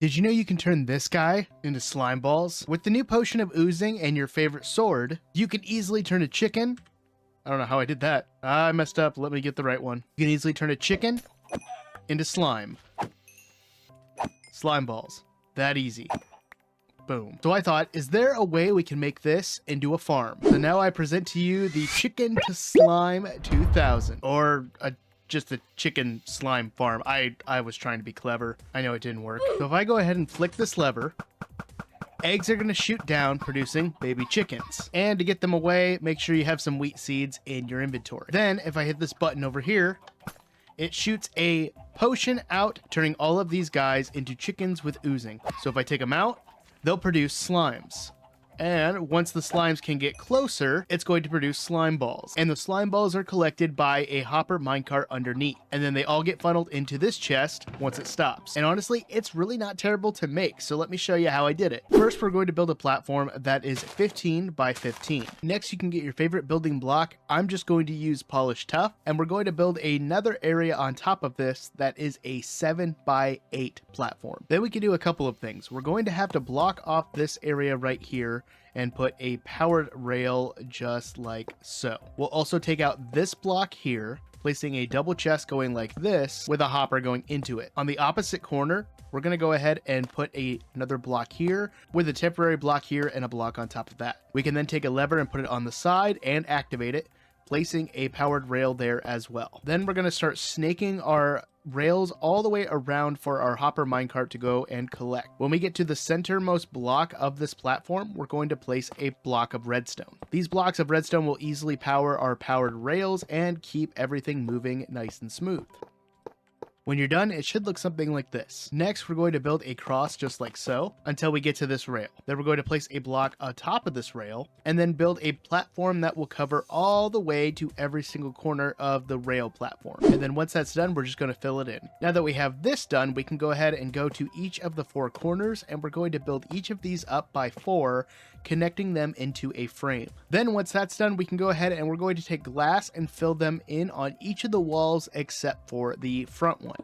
Did you know you can turn this guy into slime balls? With the new potion of oozing and your favorite sword, you can easily turn a chicken. I don't know how I did that. I messed up. Let me get the right one. You can easily turn a chicken into slime. Slime balls. That easy. Boom. So I thought, is there a way we can make this into a farm? So now I present to you the Chicken to Slime 2000, or just a chicken slime farm. I was trying to be clever. I know it didn't work. So if I go ahead and flick this lever, eggs are going to shoot down, producing baby chickens. And to get them away, make sure you have some wheat seeds in your inventory. Then if I hit this button over here, it shoots a potion out, turning all of these guys into chickens with oozing. So if I take them out, they'll produce slimes. And once the slimes can get closer, it's going to produce slime balls. And the slime balls are collected by a hopper minecart underneath. And then they all get funneled into this chest once it stops. And honestly, it's really not terrible to make. So let me show you how I did it. First, we're going to build a platform that is 15 by 15. Next, you can get your favorite building block. I'm just going to use polished tuff. And we're going to build another area on top of this that is a 7 by 8 platform. Then we can do a couple of things. We're going to have to block off this area right here and put a powered rail just like so. We'll also take out this block here, placing a double chest going like this with a hopper going into it. On the opposite corner, we're going to go ahead and put another block here with a temporary block here and a block on top of that. We can then take a lever and put it on the side and activate it, placing a powered rail there as well. Then we're going to start snaking our rails all the way around for our hopper minecart to go and collect. When we get to the centermost block of this platform, we're going to place a block of redstone. These blocks of redstone will easily power our powered rails and keep everything moving nice and smooth. When you're done, it should look something like this. Next, we're going to build a cross just like so until we get to this rail. Then we're going to place a block on top of this rail and then build a platform that will cover all the way to every single corner of the rail platform. And then once that's done, we're just going to fill it in. Now that we have this done, we can go ahead and go to each of the 4 corners, and we're going to build each of these up by 4, connecting them into a frame. Then once that's done, we can go ahead and we're going to take glass and fill them in on each of the walls except for the front one.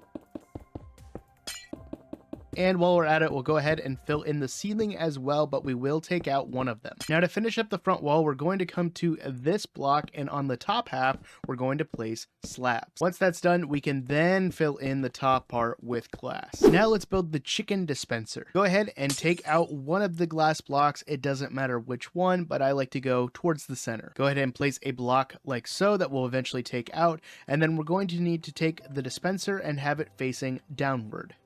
And while we're at it, we'll go ahead and fill in the ceiling as well, but we will take out one of them. Now to finish up the front wall, we're going to come to this block, and on the top half, we're going to place slabs. Once that's done, we can then fill in the top part with glass. Now let's build the chicken dispenser. Go ahead and take out one of the glass blocks. It doesn't matter which one, but I like to go towards the center. Go ahead and place a block like so that we'll eventually take out, and then we're going to need to take the dispenser and have it facing downward.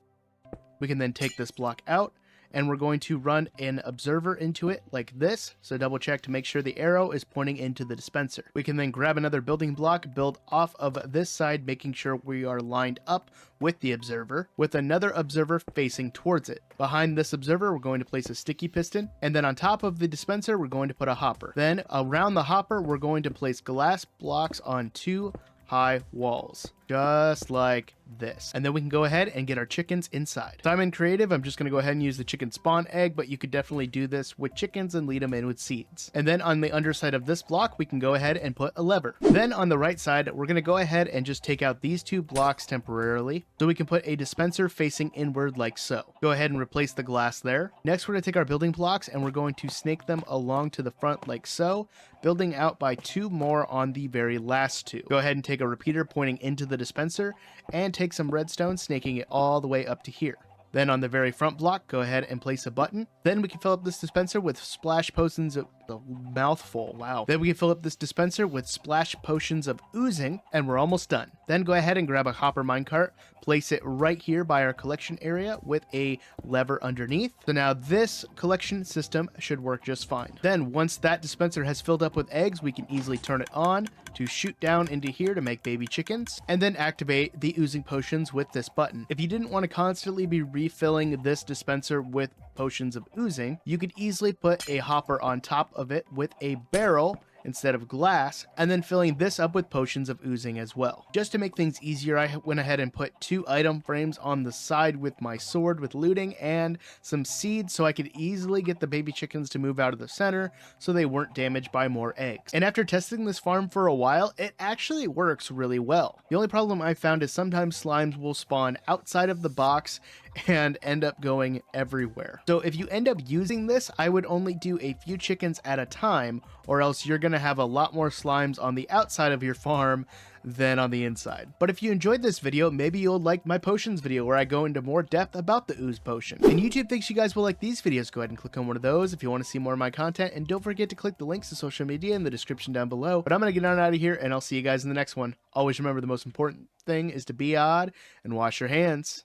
We can then take this block out, and we're going to run an observer into it like this, so double check to make sure the arrow is pointing into the dispenser. We can then grab another building block, build off of this side, making sure we are lined up with the observer, with another observer facing towards it. Behind this observer, we're going to place a sticky piston, and then on top of the dispenser, we're going to put a hopper. Then around the hopper, we're going to place glass blocks on 2 high walls, just like this. And then we can go ahead and get our chickens inside. So I'm in creative. I'm just going to go ahead and use the chicken spawn egg, but you could definitely do this with chickens and lead them in with seeds. And then on the underside of this block, we can go ahead and put a lever. Then on the right side, we're going to go ahead and just take out these 2 blocks temporarily, so we can put a dispenser facing inward like so. Go ahead and replace the glass there. Next, we're going to take our building blocks and we're going to snake them along to the front like so, building out by 2 more on the very last 2. Go ahead and take a repeater pointing into the dispenser and take some redstone, snaking it all the way up to here. Then on the very front block, go ahead and place a button. Then we can fill up this dispenser with splash potions of the mouthful. Wow. Then we can fill up this dispenser with splash potions of oozing, and we're almost done. Then go ahead and grab a hopper minecart, place it right here by our collection area with a lever underneath. So now this collection system should work just fine. Then once that dispenser has filled up with eggs, we can easily turn it on to shoot down into here to make baby chickens, and then activate the oozing potions with this button. If you didn't want to constantly be refilling this dispenser with potions of oozing, you could easily put a hopper on top of it with a barrel instead of glass, and then filling this up with Potions of Oozing as well. Just to make things easier, I went ahead and put 2 item frames on the side with my sword with looting and some seeds so I could easily get the baby chickens to move out of the center so they weren't damaged by more eggs. And after testing this farm for a while, it actually works really well. The only problem I found is sometimes slimes will spawn outside of the box and end up going everywhere. So if you end up using this, I would only do a few chickens at a time, or else you're gonna have a lot more slimes on the outside of your farm than on the inside. But if you enjoyed this video, maybe you'll like my potions video where I go into more depth about the ooze potion. And YouTube thinks you guys will like these videos. Go ahead and click on one of those if you want to see more of my content, and don't forget to click the links to social media in the description down below. But I'm gonna get on out of here, and I'll see you guys in the next one. Always remember, the most important thing is to be odd and wash your hands.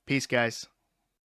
Peace, guys.